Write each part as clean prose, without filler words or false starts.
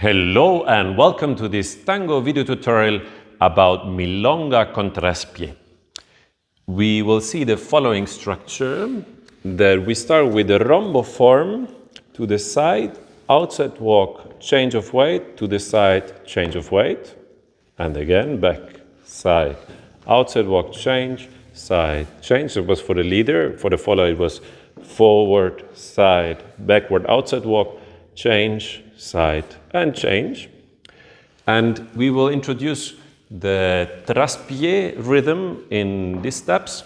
Hello and welcome to this tango video tutorial about Milonga con Traspié. We will see the following structure, that we start with the Rombo form, to the side, outside walk, change of weight, to the side, change of weight, and again back, side, outside walk, change, side, change. It was for the leader. For the follower it was forward, side, backward, outside walk, change, side, and change. And we will introduce the Traspié rhythm in these steps,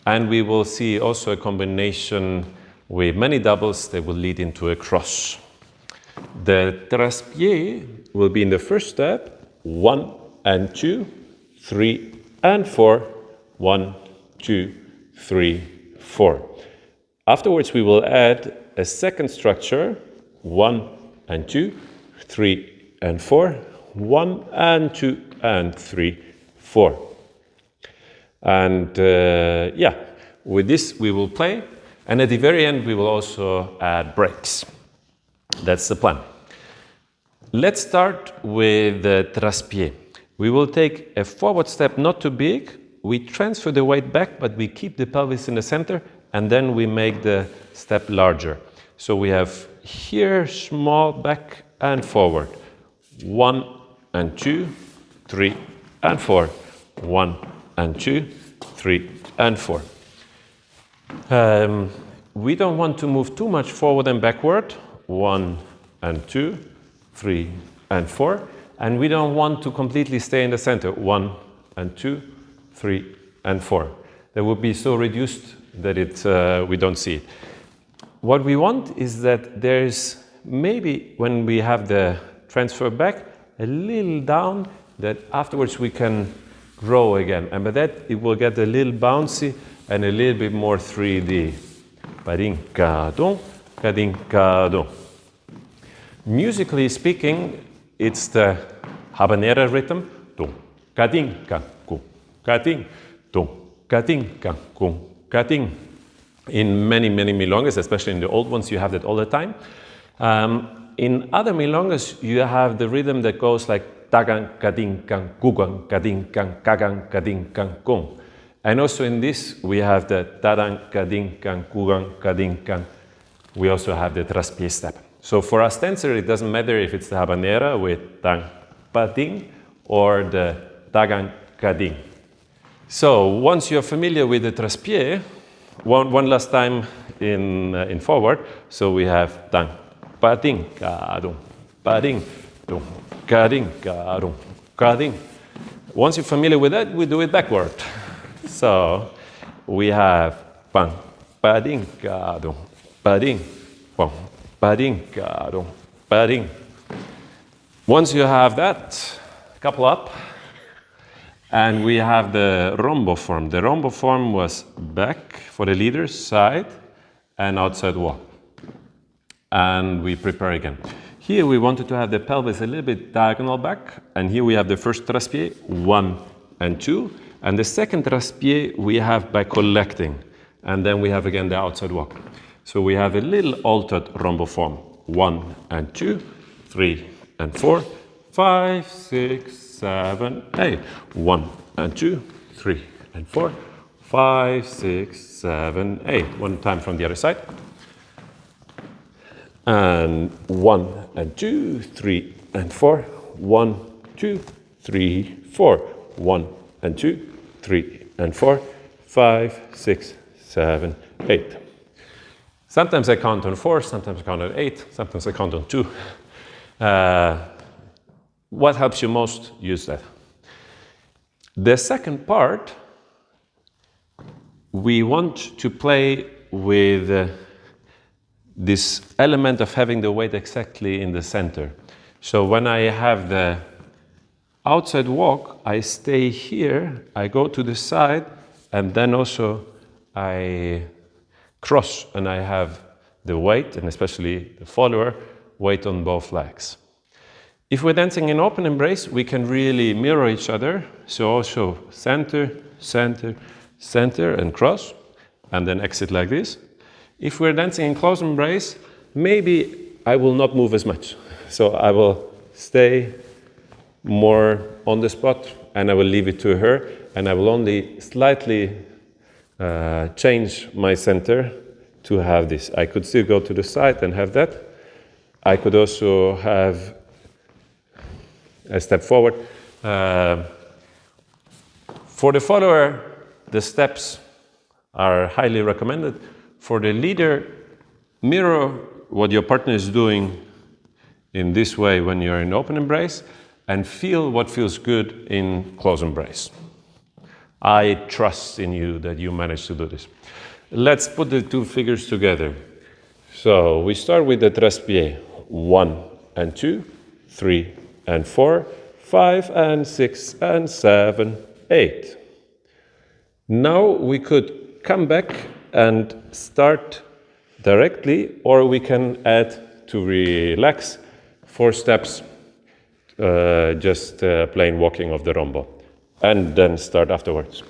and we will see also a combination with many doubles that will lead into a cross. The Traspié will be in the first step, 1 and 2, 3 and 4, 1, 2, 3, 4. Afterwards we will add a second structure, 1 and 2, 3 and 4, 1 and 2 and 3, 4. And with this we will play, and at the very end we will also add breaks. That's the plan. Let's start with the Traspié. We will take a forward step, not too big. We transfer the weight back, but we keep the pelvis in the center, and then we make the step larger. So we have here small back and forward. 1 and 2, 3 and 4. 1 and 2, 3 and 4. We don't want to move too much forward and backward. 1 and 2, 3 and 4. And we don't want to completely stay in the center. 1 and 2, 3 and 4. That would be so reduced that we don't see it. What we want is that there's maybe, when we have the transfer back, a little down, that afterwards we can grow again. And by that it will get a little bouncy and a little bit more 3D. Ka-ding-ka-dong, ka-ding-ka-dong. Musically speaking, it's the Habanera rhythm. Dong, ka-ding-ka-gung, ka-ding, dong, ka-ding-ka-gung, ka-ding. In many milongas, especially in the old ones, you have that all the time. In other milongas, you have the rhythm that goes like tagang, kading, kang, gugang, kading, kang, kagang, kading, kang, kung. And also in this, we have the tadang, kading, kang, gugang, kading, kang. We also have the Traspié step. So for us dancer, it doesn't matter if it's the Habanera with tang, pading, or the tagang, kading. So once you're familiar with the Traspié, one last time in forward. So we have tang, pading, ka-dung, pading, dung, ka-ding, ka-dung, ka-ding. Once you're familiar with that, we do it backward. So we have pang, pading, ka-dung, pading, pang, pading, ka-dung, pading. Once you have that, couple up. And we have the Rombo form. The Rombo form was back for the leader's side and outside walk. And we prepare again. Here we wanted to have the pelvis a little bit diagonal back. And here we have the first Traspié, 1 and 2. And the second Traspié we have by collecting. And then we have again the outside walk. So we have a little altered Rombo form. 1 and 2, 3 and 4, 5, 6, 7, 8. 1 and 2, 3 and 4, 5, 6, 7, 8. One time from the other side. And 1 and 2, 3 and 4. 1, 2, 3, 4. 1 and 2, 3 and 4, 5, 6, 7, 8. Sometimes I count on 4, sometimes I count on 8, sometimes I count on 2. What helps you most, use that. The second part, we want to play with this element of having the weight exactly in the center. So when I have the outside walk, I stay here, I go to the side, and then also I cross, and I have the weight, and especially the follower, weight on both legs. If we're dancing in open embrace, we can really mirror each other. So also center, center, center, and cross, and then exit like this. If we're dancing in close embrace, maybe I will not move as much. So I will stay more on the spot, and I will leave it to her, and I will only slightly change my center to have this. I could still go to the side and have that. I could also have a step forward. For the follower, the steps are highly recommended. For the leader, mirror what your partner is doing in this way when you're in open embrace, and feel what feels good in close embrace. I trust in you that you managed to do this. Let's put the two figures together. So we start with the Traspié. 1 and 2, 3 and 4, 5 and 6 and 7, 8. Now we could come back and start directly, or we can add to relax 4 steps, just plain walking of the Rombo, and then start afterwards.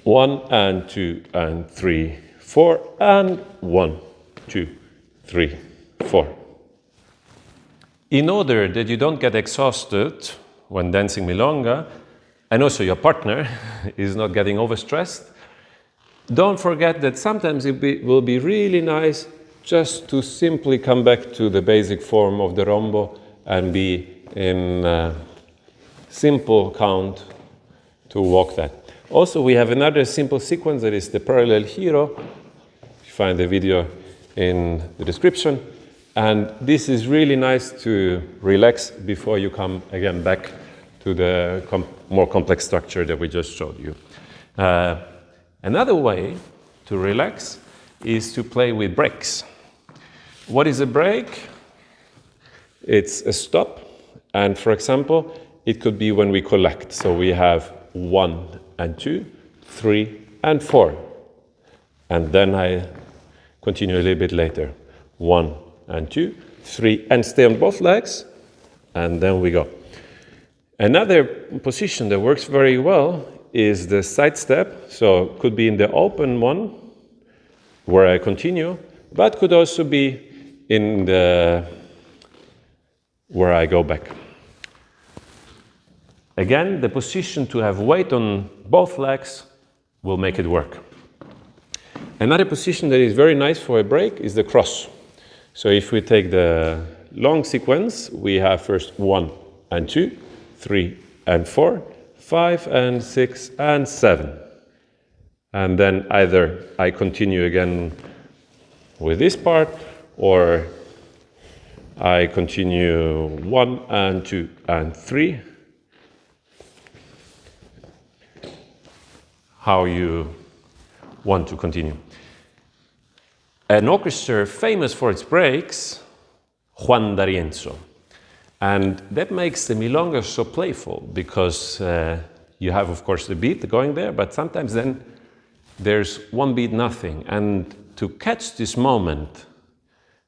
1 and 2 and 3, 4, and 1, 2, 3, 4. In order that you don't get exhausted when dancing Milonga, and also your partner is not getting overstressed, don't forget that sometimes it will be really nice just to simply come back to the basic form of the Rombo and be in simple count to walk that. Also, we have another simple sequence that is the parallel hero. You find the video in the description. And this is really nice to relax before you come again back to the more complex structure that we just showed you. Another way to relax is to play with breaks. What is a break? It's a stop. And for example, it could be when we collect. So we have 1 and 2, 3 and 4. And then I continue a little bit later. 1 and 2, 3, and stay on both legs, and then we go. Another position that works very well is the side step. So could be in the open one, where I continue, but could also be in the where I go back. Again, the position to have weight on both legs will make it work. Another position that is very nice for a break is the cross. So if we take the long sequence, we have first 1 and 2, 3 and 4, 5 and 6 and 7. And then either I continue again with this part, or I continue 1 and 2 and 3. How you want to continue. An orchestra famous for its breaks, Juan D'Arienzo. And that makes the Milonga so playful, because you have, of course, the beat going there, but sometimes then there's one beat, nothing. And to catch this moment,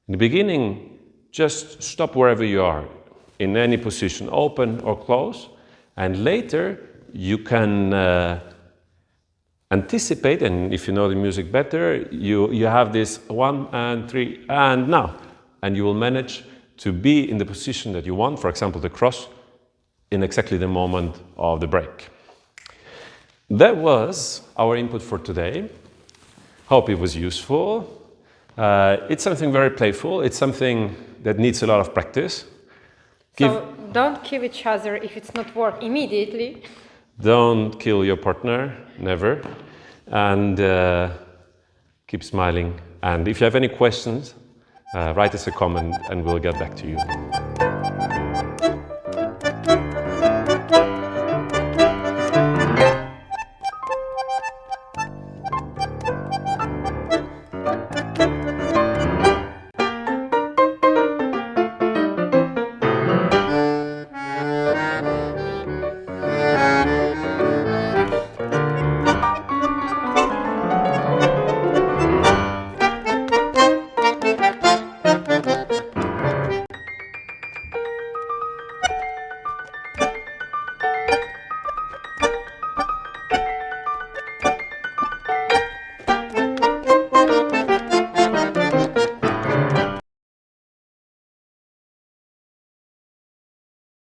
in the beginning, just stop wherever you are, in any position, open or close, and later you can anticipate, and if you know the music better, you have this 1 and 3 and now, and you will manage to be in the position that you want, for example, the cross, in exactly the moment of the break. That was our input for today. Hope it was useful. It's something very playful. It's something that needs a lot of practice. So don't kill each other if it's not work immediately. Don't kill your partner, never. And keep smiling. And if you have any questions, write us a comment and we'll get back to you.